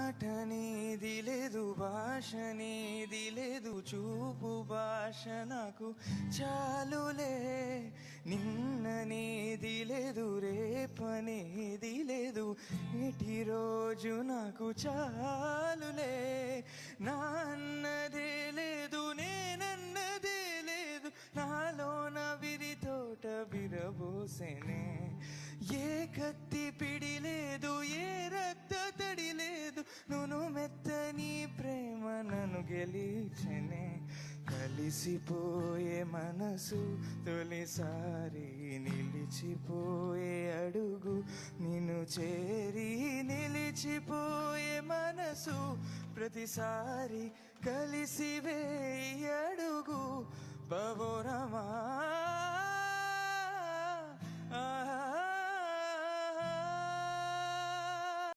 మాట నీది లేదు, భాష నీది లేదు, చూపు భాష నాకు చాలులే. నిన్న నీది లేదు, రేపనేది లేదు, ఇటి రోజు నాకు చాలులే. నాన్నదే లేదు, నేనన్నదే లేదు, నాలోన విరి తోట విరబోసెనే. ఏ కత్తి పిడి లేదు, ఏ రక్త తడి లేదు, నును మెత్తని ప్రేమ నన్ను గెలిచెనే. కలిసిపోయే మనసు తొలిసారి, నిలిచిపోయే అడుగు నిన్ను చేరి. నిలిచిపోయే మనసు ప్రతిసారి, కలిసివే అడుగు బబోరమా.